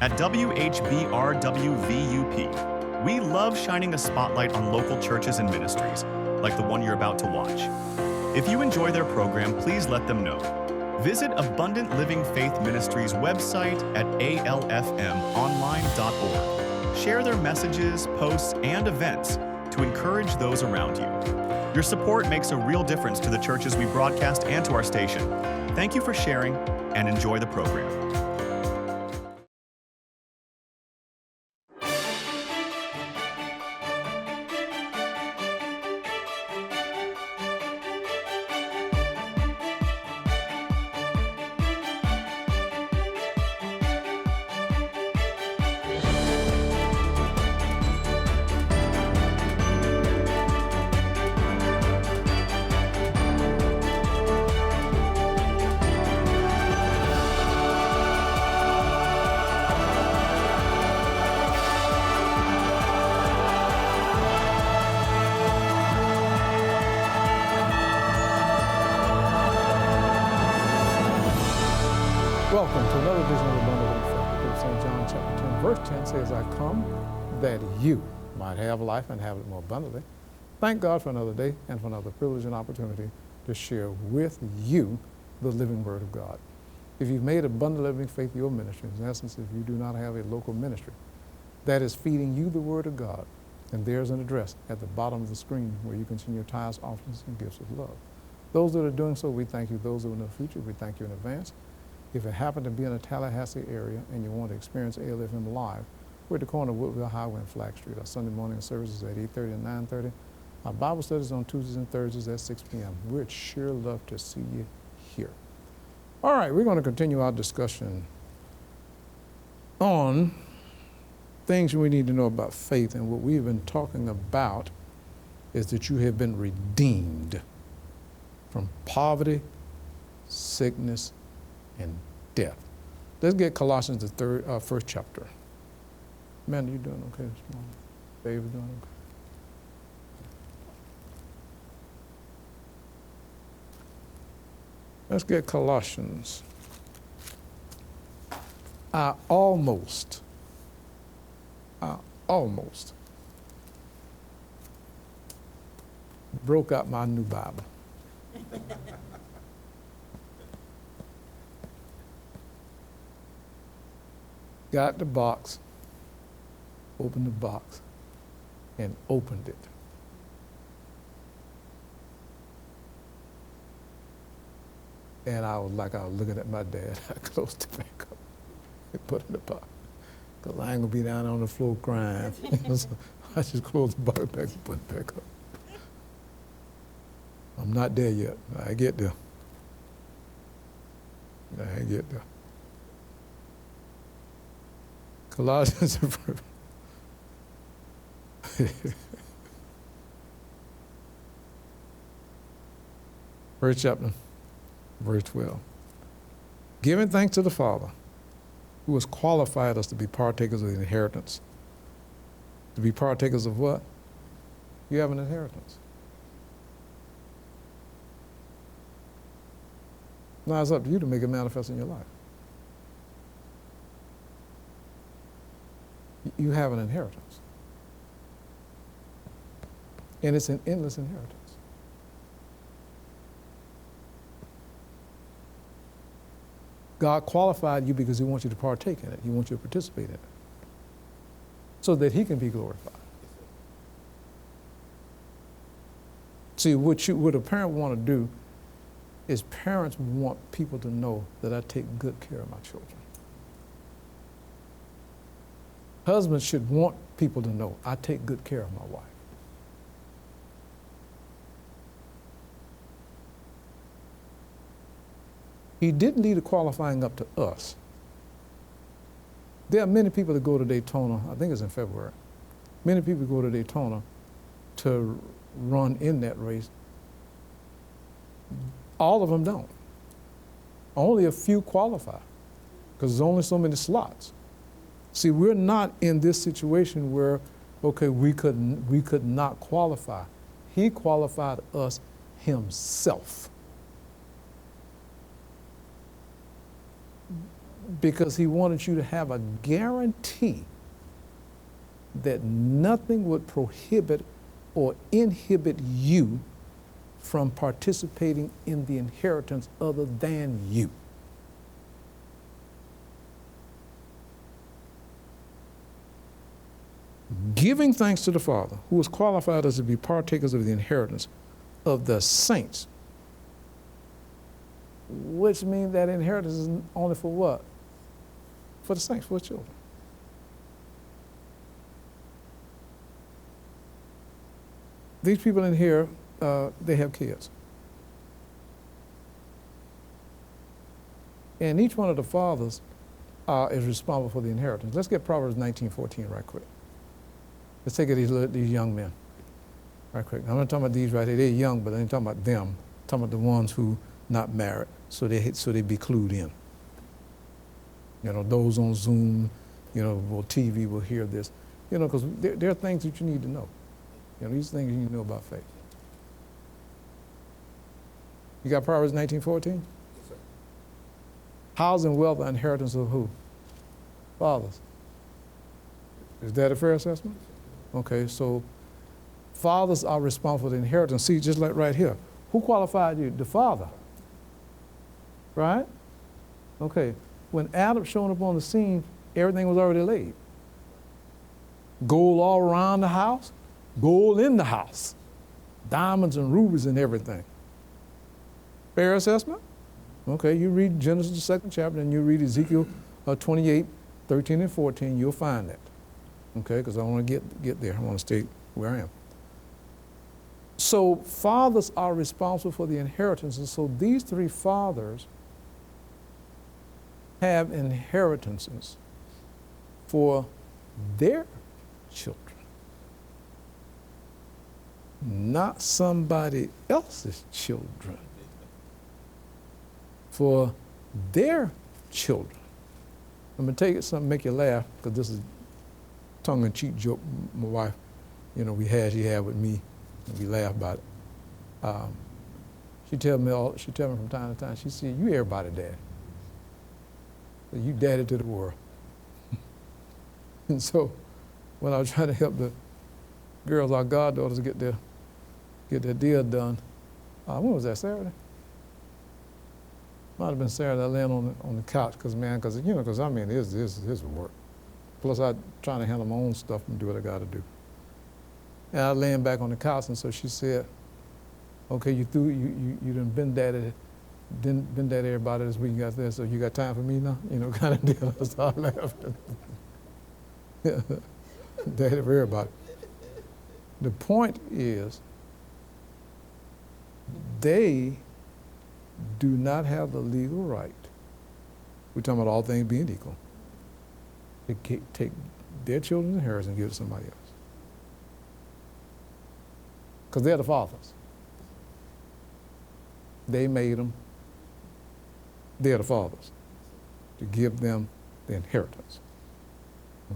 At WHBR WVUP, we love shining a spotlight on local churches and ministries, like the one you're about to watch. If you enjoy their program, please let them know. Visit Abundant Living Faith Ministries' website at alfmonline.org. Share their messages, posts, and events to encourage those around you. Your support makes a real difference to the churches we broadcast and to our station. Thank you for sharing and enjoy the program. Welcome to another edition of the Abundant Living Faith. The book of St. John chapter 10, verse 10 says, I come that you might have life and have it more abundantly. Thank God for another day and for another privilege and opportunity to share with you the living Word of God. If you've made Abundant Living Faith your ministry, in essence, if you do not have a local ministry that is feeding you the Word of God, and there's an address at the bottom of the screen where you can send your tithes, offerings, and gifts of love. Those that are doing so, we thank you. Those that are in the future, we thank you in advance. If you happen to be in the Tallahassee area and you want to experience ALFM live, we're at the corner of Woodville Highway and Flag Street. Our Sunday morning services at 8:30 and 9:30. Our Bible studies on Tuesdays and Thursdays at 6 p.m. We'd sure love to see you here. All right, we're going to continue our discussion on things we need to know about faith. And what we've been talking about is that you have been redeemed from poverty, sickness, and death. Let's get Colossians, the first chapter. Amanda, you doing okay this morning? Dave, you doing okay? Let's get Colossians. I almost broke out my new Bible. Got the box, opened the box, and opened it. And I was looking at my dad. I closed it back up and put it in the box. Because I ain't going to be down on the floor crying. So I just closed the box back and put it back up. I'm not there yet. I get there. Colossians, first chapter, verse 12. Giving thanks to the Father, who has qualified us to be partakers of the inheritance. To be partakers of what? You have an inheritance. Now it's up to you to make it manifest in your life. You have an inheritance. And it's an endless inheritance. God qualified you because he wants you to partake in it. He wants you to participate in it. So that he can be glorified. See, what a parent want to do is parents want people to know that I take good care of my children. Husbands should want people to know, I take good care of my wife. He didn't leave the qualifying up to us. There are many people that go to Daytona, I think it's in February. Many people go to Daytona to run in that race. All of them don't. Only a few qualify because there's only so many slots. See, we're not in this situation where, okay, we could not qualify. He qualified us himself. Because he wanted you to have a guarantee that nothing would prohibit or inhibit you from participating in the inheritance other than you. Giving thanks to the Father, who has qualified us to be partakers of the inheritance of the saints, which means that inheritance is only for what? For the saints, for the children. These people in here, they have kids. And each one of the fathers is responsible for the inheritance. Let's get Proverbs 19:14 right quick. Let's take it these young men right quick. I'm not talking about these right here. They're young, but I ain't talking about them. I'm talking about the ones who not married, so they be clued in. You know, those on Zoom, you know, or TV will hear this. You know, because there are things that you need to know. You know, these things you need to know about faith. You got Proverbs 19:14? Yes, sir. House and wealth are inheritance of who? Fathers. Is that a fair assessment? Okay, so fathers are responsible for the inheritance. See, just like right here. Who qualified you? The father. Right? Okay. When Adam showed up on the scene, everything was already laid. Gold all around the house, gold in the house, diamonds and rubies and everything. Fair assessment? Okay, you read Genesis, the 2nd chapter, and you read Ezekiel 28:13 and 14, you'll find that. Okay, because I want to get there. I want to stay where I am. So fathers are responsible for the inheritance, and so these three fathers have inheritances for their children, not somebody else's children, for their children. I'm going to take it something make you laugh, because this is tongue-in-cheek joke my wife, you know, she had with me, and we laugh about it. She tell me from time to time, she said, "You everybody daddy. You daddy to the world." And so when I was trying to help the girls, our goddaughters, get their deal done, when was that, Saturday? Might have been Saturday. I laying on the couch because I mean, it's work. Plus, I'm trying to handle my own stuff and do what I got to do. And I laying back on the couch, and so she said, "Okay, you done been daddy everybody this week. You got there, so you got time for me now?" You know, kind of deal. I started laughing. Daddy for everybody. The point is, they do not have the legal right. We're talking about all things being equal. To take their children's inheritance and give it to somebody else. Because they're the fathers. They made them. They're the fathers. To give them the inheritance.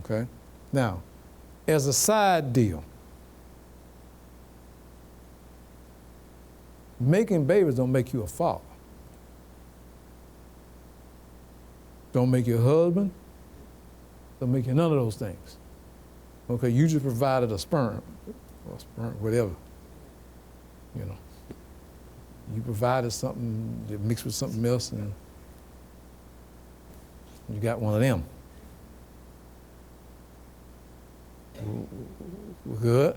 Okay? Now, as a side deal, making babies don't make you a father. Don't make you a husband. Don't make you none of those things. Okay, you just provided a sperm, or sperm, whatever. You know, you provided something that mixed with something else, and you got one of them. Good.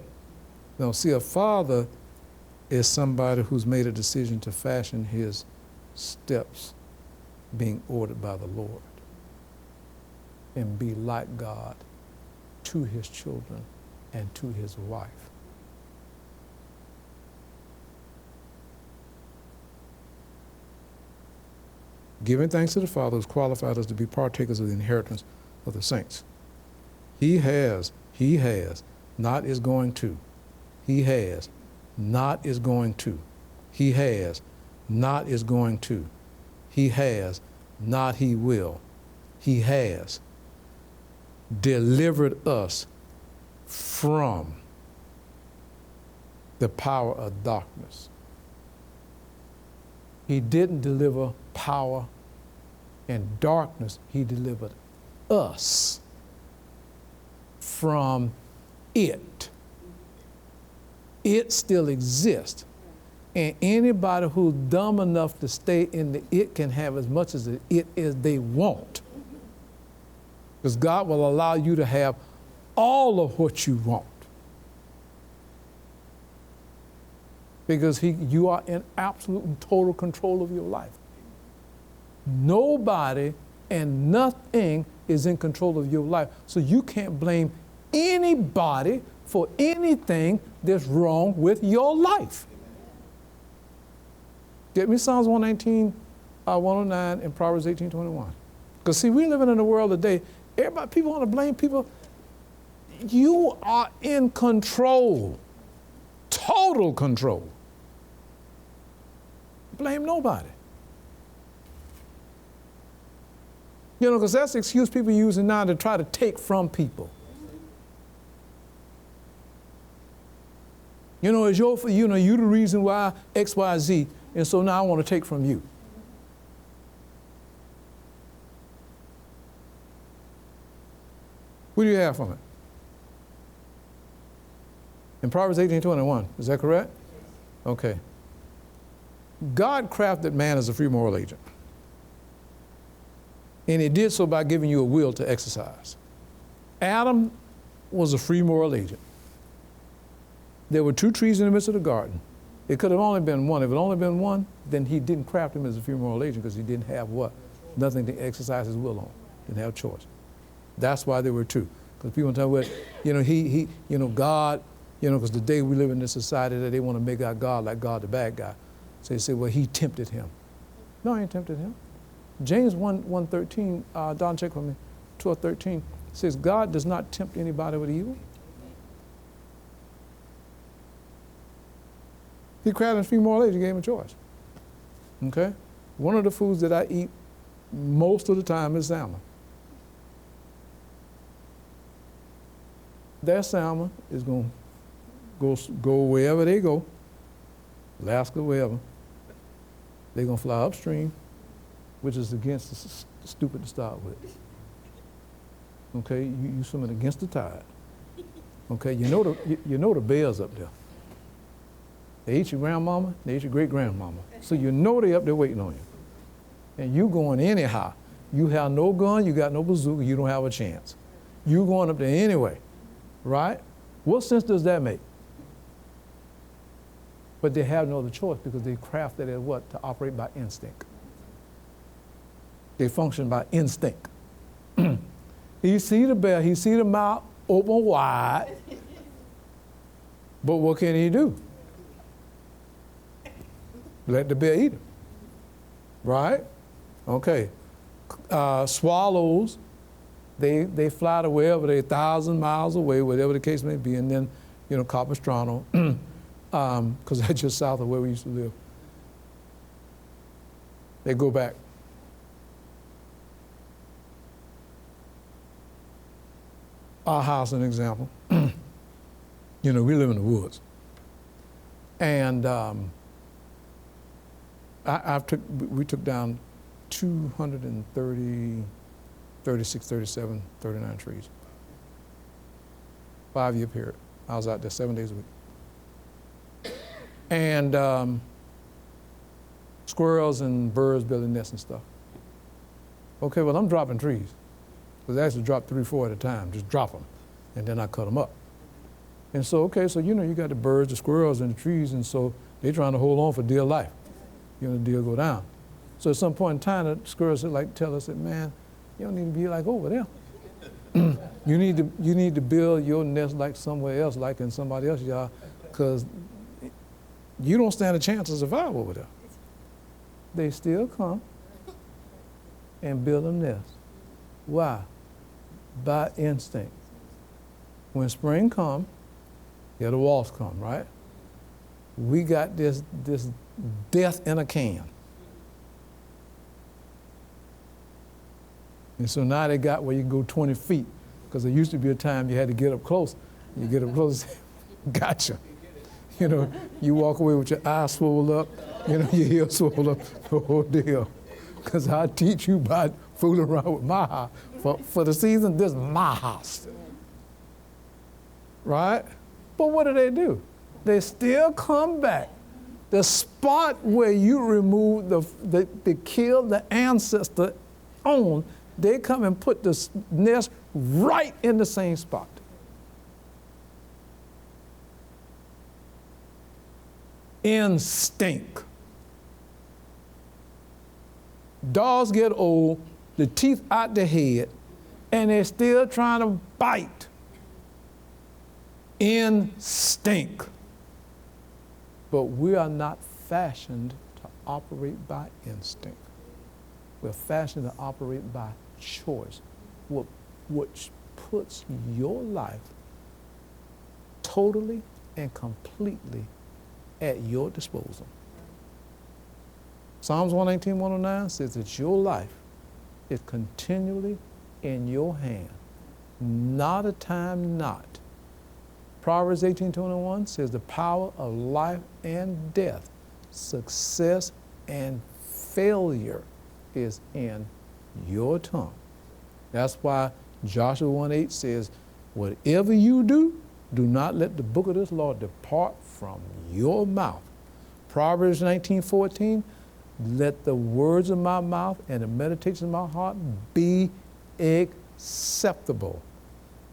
Now, see, a father is somebody who's made a decision to fashion his steps being ordered by the Lord and be like God to his children and to his wife. Giving thanks to the Father who's qualified us to be partakers of the inheritance of the saints. He has, not is going to. He has, not is going to. He has, not is going to. He has, not he will. He has delivered us from the power of darkness. He didn't deliver power and darkness, he delivered us from it. It still exists. And anybody who's dumb enough to stay in the it can have as much as the it as they want. Because God will allow you to have all of what you want. Because you are in absolute and total control of your life. Nobody and nothing is in control of your life. So you can't blame anybody for anything that's wrong with your life. Get me Psalms 119, 109, and Proverbs 18:21. Because see, we're living in a world today, people want to blame people. You are in control, total control. Blame nobody. You know, because that's the excuse people using now to try to take from people. You know, you the reason why X, Y, Z, and so now I want to take from you. What do you have from it? In Proverbs 18:21, is that correct? Okay. God crafted man as a free moral agent. And he did so by giving you a will to exercise. Adam was a free moral agent. There were 2 trees in the midst of the garden. It could have only been one. If it had only been one, then he didn't craft him as a free moral agent because he didn't have what? Nothing to exercise his will on. Didn't have choice. That's why there were 2. Because people tell me, God, because today we live in this society that they want to make our God like God the bad guy. So they say, well, he tempted him. No, he ain't tempted him. James 1:13, Don, check for me, 12:13, says God does not tempt anybody with evil. He crafted a free moral agent, gave him a choice. Okay? One of the foods that I eat most of the time is salmon. That salmon is going to go wherever they go, Alaska, wherever. They're going to fly upstream, which is against the stupid to start with. Okay, you swimming against the tide. Okay, you know the bears up there. They eat your grandmama, they eat your great-grandmama. So you know they up there waiting on you. And you going anyhow. You have no gun, you got no bazooka, you don't have a chance. You going up there anyway, right? What sense does that make? But they have no other choice because they crafted it what? To operate by instinct. They function by instinct. He see the bear, he see the mouth open wide, but what can he do? Let the bear eat him, right? Okay. Swallows, they fly to wherever they're 1,000 miles away, whatever the case may be, and then, Capistrano, because that's just south of where we used to live. They go back. Our house, an example. We live in the woods. And we took down 230, 36, 37, 39 trees. 5-year period. I was out there 7 days a week. And squirrels and birds building nests and stuff. Okay, well, I'm dropping trees. Because I actually drop 3, 4 at a time, just drop them. And then I cut them up. And so, okay, so you got the birds, the squirrels, and the trees, and so they're trying to hold on for dear life. The deal go down. So at some point in time, the squirrels tell us that, man, you don't need to be like over there. You need to build your nest like somewhere else, like in somebody else's yard, because you don't stand a chance to survive over there. They still come and build a nest. Why? By instinct. When spring comes, the wasps come, right? We got this death in a can. And so now they got where you can go 20 feet, because there used to be a time you had to get up close. You get up close, gotcha. You walk away with your eyes swollen up, your ears swollen up, the whole deal. Because I teach you about fooling around with my house. For the season, this is my house. Right? But what do? They still come back. The spot where you remove the kill the ancestor on, they come and put the nest right in the same spot. Instinct. Dogs get old, the teeth out their head, and they're still trying to bite. Instinct. But we are not fashioned to operate by instinct. We're fashioned to operate by choice, which puts your life totally and completely at your disposal. Psalms 119, 109 says that your life is continually in your hand, not a time not. Proverbs 18:21 says the power of life and death, success and failure is in your tongue. That's why Joshua 1:8 says, whatever you do, do not let the book of this law depart from your mouth. Proverbs 19:14, let the words of my mouth and the meditations of my heart be acceptable.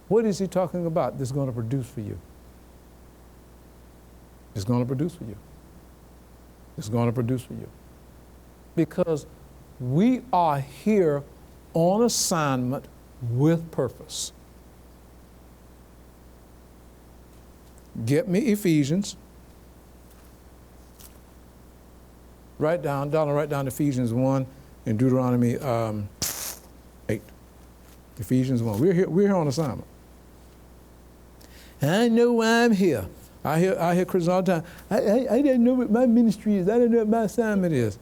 What is he talking about that's going to produce for you? It's going to produce for you. It's going to produce for you. Because we are here on assignment with purpose. Get me Ephesians. Write down Ephesians 1 and Deuteronomy 8. Ephesians 1. We're here on assignment. I know why I'm here. I hear Christians all the time. I didn't know what my ministry is. I didn't know what my assignment is.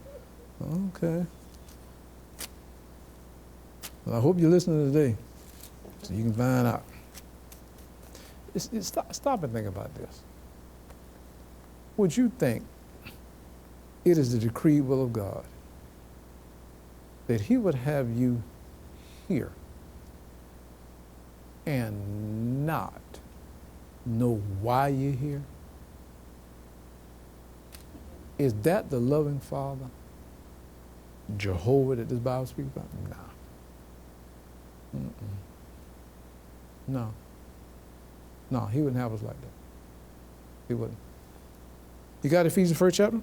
Okay. Well, I hope you're listening today so you can find out. Stop and think about this. Would you think it is the decreed will of God that he would have you here and not know why you're here? Is that the loving Father, Jehovah, that this Bible speaks about? Nah. No. No, he wouldn't have us like that. He wouldn't. You got Ephesians 1st chapter?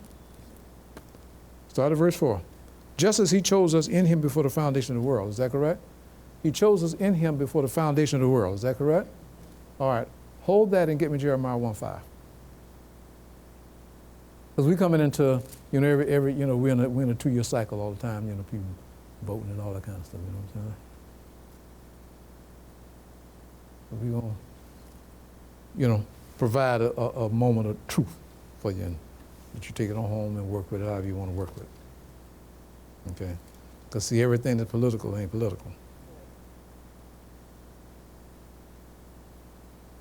Start at verse 4. Just as he chose us in him before the foundation of the world. Is that correct? He chose us in him before the foundation of the world. Is that correct? All right. Hold that and get me Jeremiah 1:5. Because we're coming into, every we're in a 2-year cycle all the time, people voting and all that kind of stuff, you know what I'm saying? We're going to, provide a moment of truth for you, and that you take it on home and work with it however you want to work with it. Okay? Because see, everything that's political ain't political.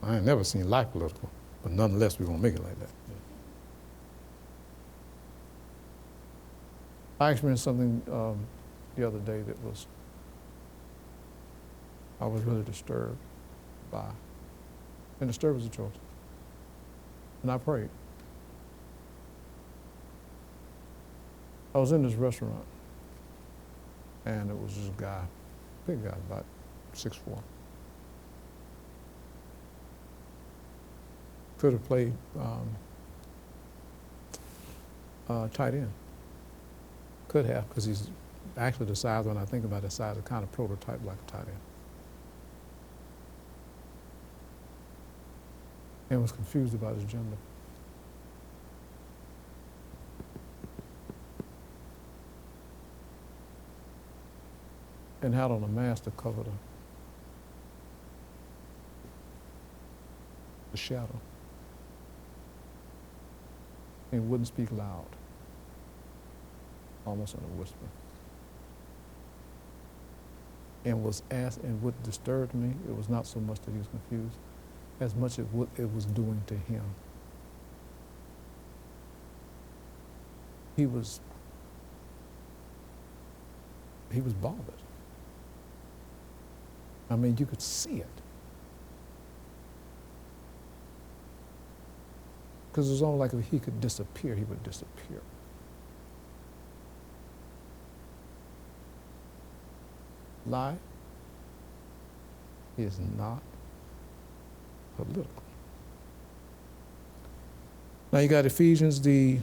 I ain't never seen life political, but nonetheless, we're going to make it like that. I experienced something the other day that I was really disturbed by. And disturbed was a choice. And I prayed. I was in this restaurant, and it was this guy, big guy, about 6'4". Could have played tight end. Could have, because he's actually the size, when I think about the size, a kind of prototype like a tight end. And was confused about his gender. And had on a mask to cover the shadow. And wouldn't speak loud, almost in a whisper. And was asked, and what disturbed me, it was not so much that he was confused, as much as what it was doing to him. He was bothered. I mean, you could see it. Because it was almost like if he could disappear, he would disappear. Life is not political. Now you got Ephesians, the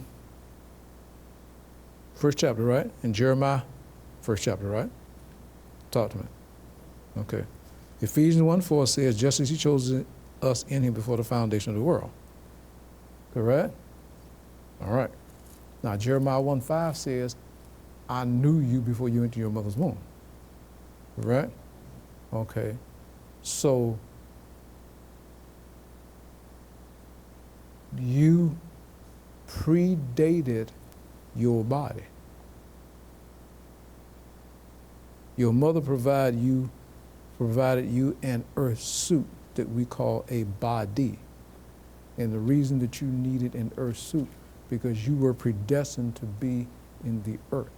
first chapter, right? And Jeremiah, first chapter, right? Talk to me. Okay. Ephesians 1:4 says, just as he chose us in him before the foundation of the world. Correct? All right. Now Jeremiah 1:5 says, I knew you before you entered your mother's womb. Correct? Okay. So you predated your body. Your mother provided you an earth suit that we call a body. And the reason that you needed an earth suit, because you were predestined to be in the earth.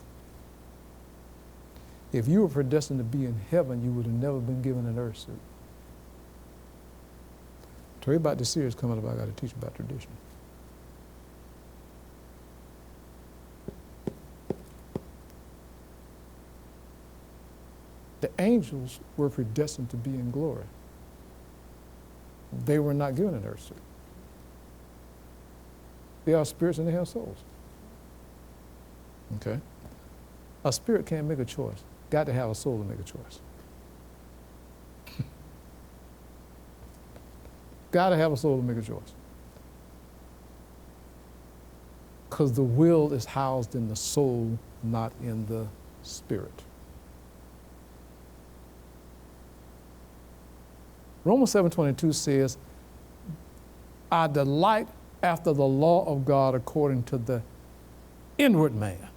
If you were predestined to be in heaven, you would have never been given an earth suit. Tell you about this series coming up, I got to teach about tradition. The angels were predestined to be in glory. They were not given an earth suit. They are spirits and they have souls. Okay? A spirit can't make a choice. Got to have a soul to make a choice. Got to have a soul to make a choice. Because the will is housed in the soul, not in the spirit. Romans 7:22 says, I delight after the law of God according to the inward man.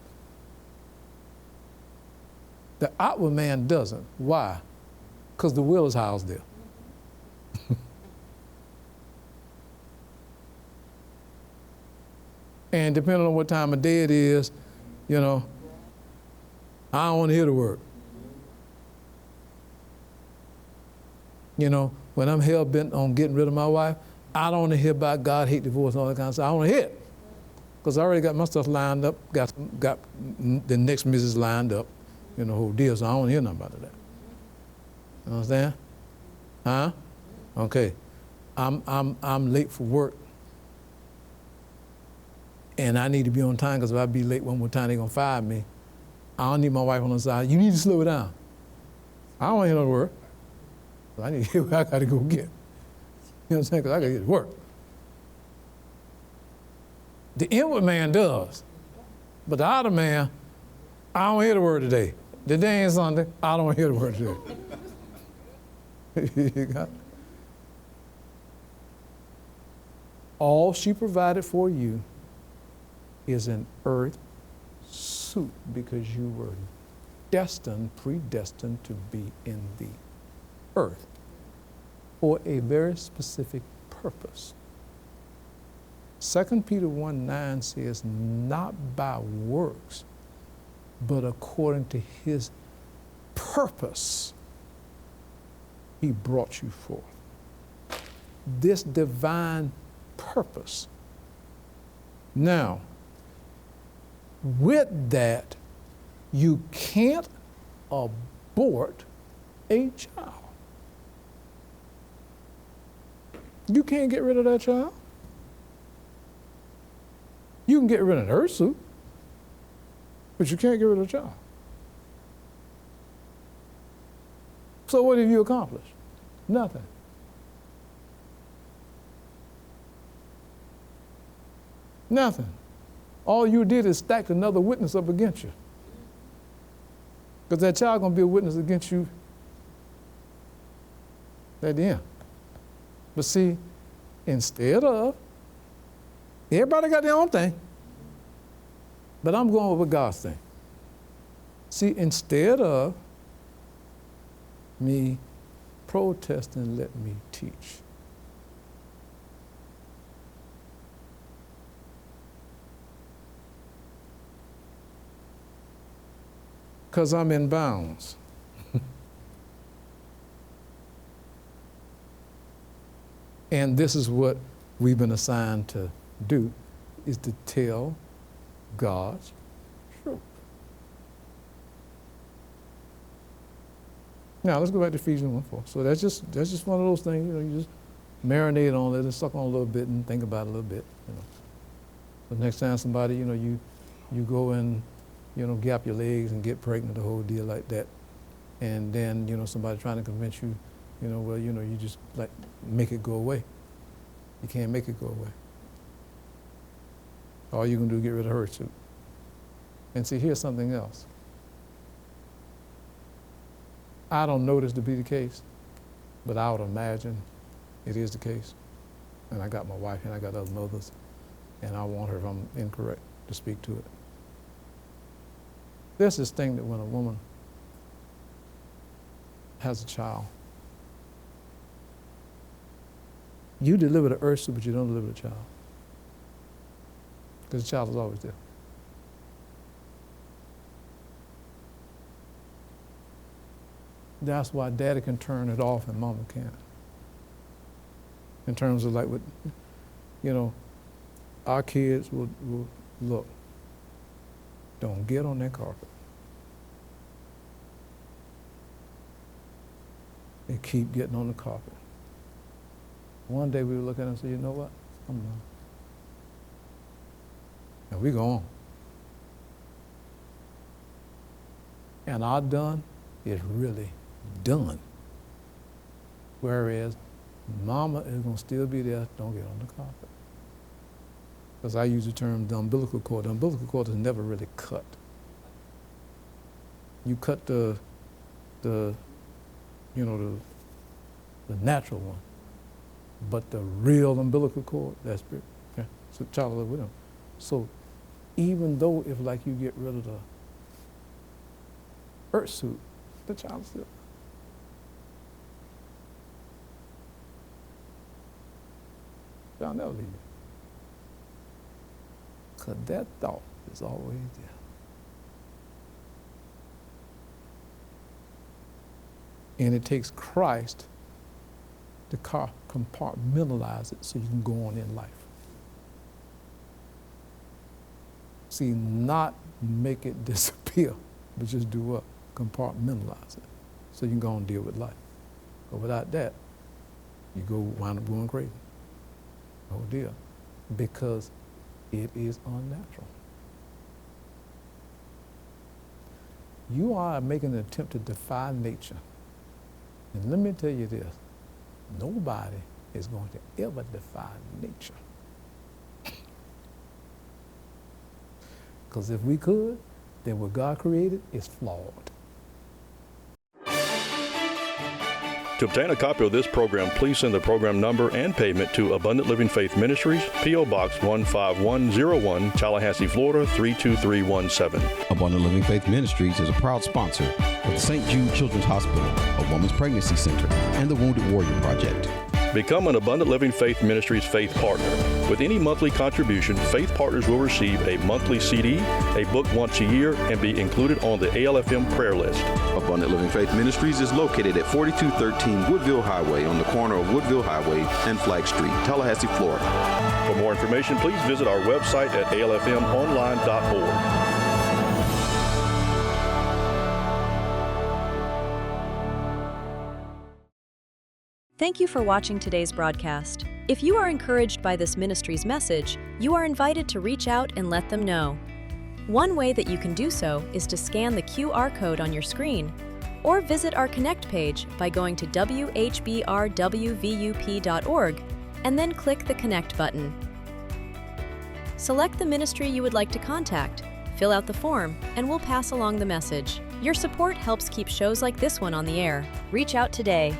The outward man doesn't. Why? Because the will is housed there. And depending on what time of day it is, you know, I don't want to hear the word. You know, when I'm hell-bent on getting rid of my wife, I don't want to hear about God, hate, divorce, and all that kind of stuff. I don't want to hear it. Because I already got my stuff lined up, got the next missus lined up, you know, whole deal, so I don't want to hear nothing about that. You understand? Huh? Okay. I'm late for work. And I need to be on time, because if I be late one more time, they're going to fire me. I don't need my wife on the side. You need to slow it down. I don't want to hear no word. I need to hear what I got to go get. You know what I'm saying? Because I got to get to work. The inward man does. But the outer man, I don't hear the word today. Today ain't Sunday. I don't hear the word today. You got it? All she provided for you is an earth suit, because you were predestined to be in the earth for a very specific purpose. 2 Peter 1:9 says, not by works, but according to his purpose, he brought you forth. This divine purpose. Now, with that, you can't abort a child. You can't get rid of that child. You can get rid of an earth suit, but you can't get rid of the child. So what have you accomplished? Nothing. Nothing. All you did is stack another witness up against you. Because that child going to be a witness against you at the end. But see, instead of, everybody got their own thing, but I'm going with God's thing. See, instead of me protesting, let me teach. Because I'm in bounds. And this is what we've been assigned to do, is to tell God's truth. Now let's go back to Ephesians 1:4. So that's just one of those things, you just marinate on it and suck on a little bit and think about it a little bit, The next time somebody, you go and, gap your legs and get pregnant, the whole deal like that, and then, somebody trying to convince you, you just like make it go away. You can't make it go away. All you can do is get rid of her too. And see, here's something else. I don't know this to be the case, but I would imagine it is the case. And I got my wife and I got other mothers, and I want her, if I'm incorrect, to speak to it. There's this thing that when a woman has a child, you deliver the earth suit, but you don't deliver the child. Because the child is always there. That's why daddy can turn it off and mama can't. In terms of like what, our kids will look, don't get on that carpet. They keep getting on the carpet. One day we would look at them and say, you know what, I'm done. And we go on. And our done is really done. Whereas mama is going to still be there, don't get on the carpet. Because I use the term the umbilical cord. The umbilical cord is never really cut. You cut the natural one. But the real umbilical cord, that's big. Okay? So child live with them. So even though if like you get rid of the earth suit, the child still. I'll never leave you. Because that thought is always there. And it takes Christ to compartmentalize it so you can go on in life. See, not make it disappear, but just do what? Compartmentalize it so you can go on and deal with life. But without that, you wind up going crazy. Oh dear, because it is unnatural. You are making an attempt to defy nature. And let me tell you this, nobody is going to ever defy nature. Because if we could, then what God created is flawed. To obtain a copy of this program, please send the program number and payment to Abundant Living Faith Ministries, P.O. Box 15101, Tallahassee, Florida 32317. Abundant Living Faith Ministries is a proud sponsor of the St. Jude Children's Hospital, a Women's Pregnancy Center, and the Wounded Warrior Project. Become an Abundant Living Faith Ministries faith partner. With any monthly contribution, faith partners will receive a monthly CD, a book once a year, and be included on the ALFM prayer list. Abundant Living Faith Ministries is located at 4213 Woodville Highway on the corner of Woodville Highway and Flag Street, Tallahassee, Florida. For more information, please visit our website at alfmonline.org. Thank you for watching today's broadcast. If you are encouraged by this ministry's message, you are invited to reach out and let them know. One way that you can do so is to scan the QR code on your screen, or visit our Connect page by going to WHBR.WVUP.org and then click the Connect button. Select the ministry you would like to contact, fill out the form, and we'll pass along the message. Your support helps keep shows like this one on the air. Reach out today.